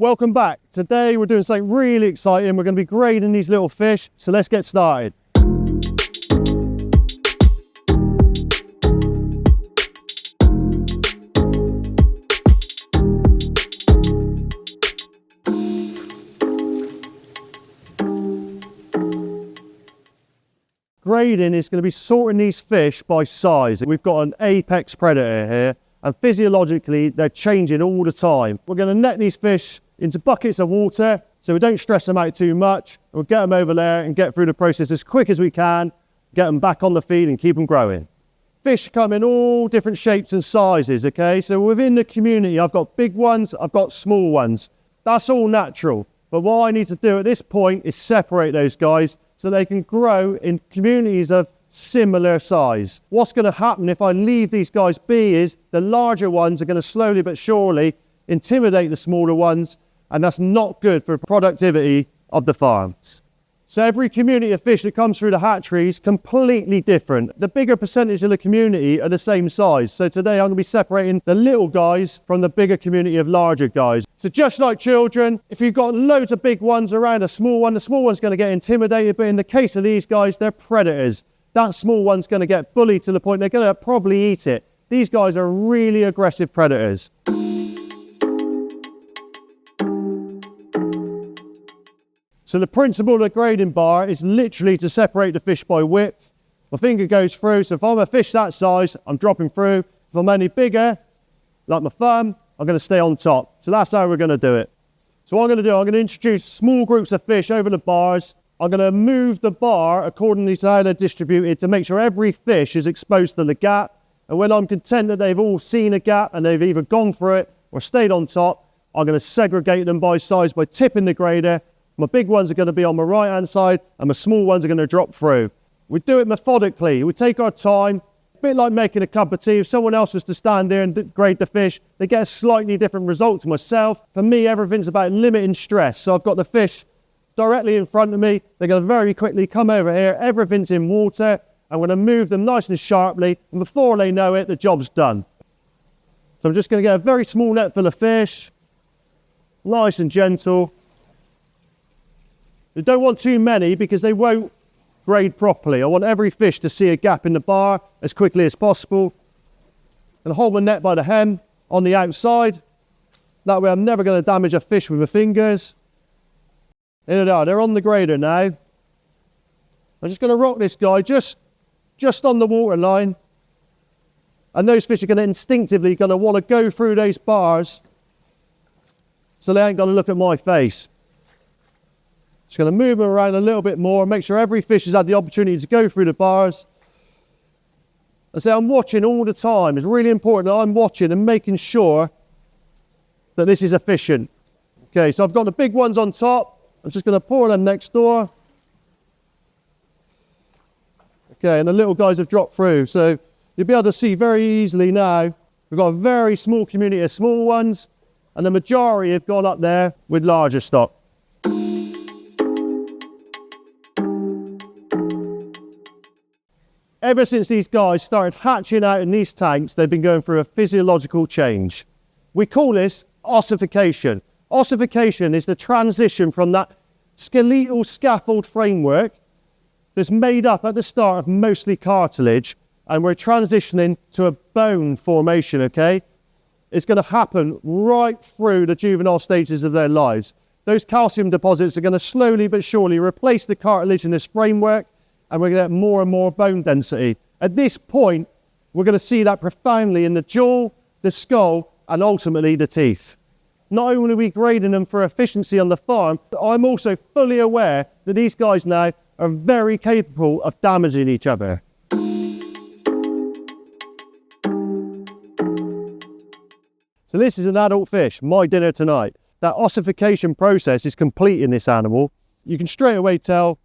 Welcome back. Today we're doing something really exciting. We're going to be grading these little fish, so let's get started. Grading is going to be sorting these fish by size. We've got an apex predator here, and physiologically they're changing all the time. We're going to net these fish into buckets of water so we don't stress them out too much. We'll get them over there and get through the process as quick as we can, get them back on the feed and keep them growing. Fish come in all different shapes and sizes, okay? So within the community, I've got big ones, I've got small ones. That's all natural. But what I need to do at this point is separate those guys so they can grow in communities of similar size. What's going to happen if I leave these guys be is the larger ones are going to slowly but surely intimidate the smaller ones, and that's not good for productivity of the farms. So every community of fish that comes through the hatchery is completely different. The bigger percentage of the community are the same size. So today I'm going to be separating the little guys from the bigger community of larger guys. So just like children, if you've got loads of big ones around a small one, the small one's going to get intimidated. But in the case of these guys, they're predators. That small one's going to get bullied to the point they're going to probably eat it. These guys are really aggressive predators. So the principle of the grading bar is literally to separate the fish by width. My finger goes through, so if I'm a fish that size, I'm dropping through. If I'm any bigger, like my thumb, I'm going to stay on top. So that's how we're going to do it. So what I'm going to do, I'm going to introduce small groups of fish over the bars. I'm going to move the bar accordingly to how they're distributed to make sure every fish is exposed to the gap. And when I'm content that they've all seen a gap and they've either gone through it or stayed on top, I'm going to segregate them by size by tipping the grader. My big ones are going to be on my right hand side and my small ones are going to drop through. We do it methodically. We take our time, a bit like making a cup of tea. If someone else was to stand there and grade the fish, they get a slightly different result to myself. For me, everything's about limiting stress. So I've got the fish directly in front of me. They're going to very quickly come over here. Everything's in water. I'm going to move them nice and sharply, and before they know it, the job's done. So I'm just going to get a very small net full of fish, nice and gentle. You don't want too many because they won't grade properly. I want every fish to see a gap in the bar as quickly as possible. And hold my net by the hem on the outside. That way I'm never going to damage a fish with my fingers. There they are, they're on the grader now. I'm just going to rock this guy just on the water line. And those fish are going to instinctively want to go through those bars so they ain't going to look at my face. Just going to move them around a little bit more, make sure every fish has had the opportunity to go through the bars. I say I'm watching all the time. It's really important that I'm watching and making sure that this is efficient. Okay, so I've got the big ones on top. I'm just going to pour them next door. Okay, and the little guys have dropped through. So you'll be able to see very easily now, we've got a very small community of small ones, and the majority have gone up there with larger stock. Ever since these guys started hatching out in these tanks, they've been going through a physiological change. We call this ossification. Ossification is the transition from that skeletal scaffold framework that's made up at the start of mostly cartilage, and we're transitioning to a bone formation, okay? It's going to happen right through the juvenile stages of their lives. Those calcium deposits are going to slowly but surely replace the cartilage in this framework, and we're going to get more and more bone density. At this point, we're going to see that profoundly in the jaw, the skull, and ultimately the teeth. Not only are we grading them for efficiency on the farm, but I'm also fully aware that these guys now are very capable of damaging each other. So this is an adult fish, my dinner tonight. That ossification process is complete in this animal. You can straight away tell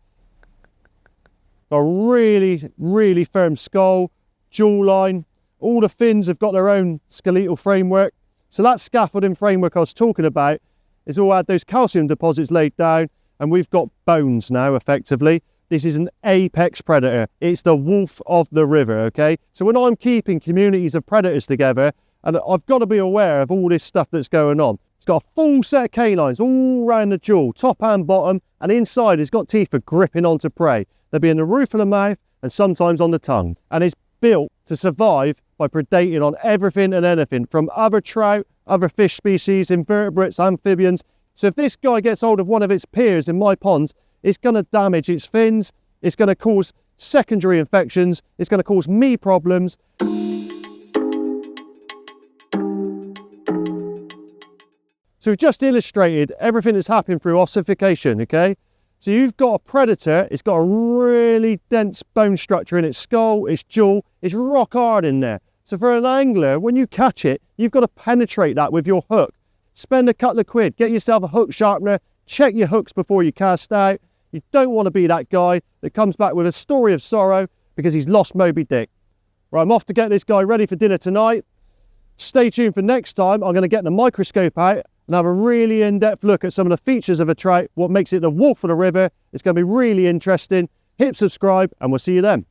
a really, really firm skull, jawline. All the fins have got their own skeletal framework. So that scaffolding framework I was talking about is all had those calcium deposits laid down, and we've got bones now, effectively. This is an apex predator. It's the wolf of the river, okay? So when I'm keeping communities of predators together, and I've got to be aware of all this stuff that's going on. got a full set of canines all round the jaw, top and bottom, and inside it's got teeth for gripping onto prey. They'll be in the roof of the mouth and sometimes on the tongue. And it's built to survive by predating on everything and anything from other trout, other fish species, invertebrates, amphibians. So if this guy gets hold of one of its peers in my ponds, it's going to damage its fins, it's going to cause secondary infections, it's going to cause me problems. So we've just illustrated everything that's happened through ossification, okay? So you've got a predator, it's got a really dense bone structure in its skull, its jaw, it's rock hard in there. So for an angler, when you catch it, you've got to penetrate that with your hook. Spend a couple of quid, get yourself a hook sharpener, check your hooks before you cast out. You don't want to be that guy that comes back with a story of sorrow because he's lost Moby Dick. Right, I'm off to get this guy ready for dinner tonight. Stay tuned for next time. I'm going to get the microscope out and have a really in-depth look at some of the features of a trout, what makes it the wolf of the river. It's going to be really interesting. Hit subscribe and we'll see you then.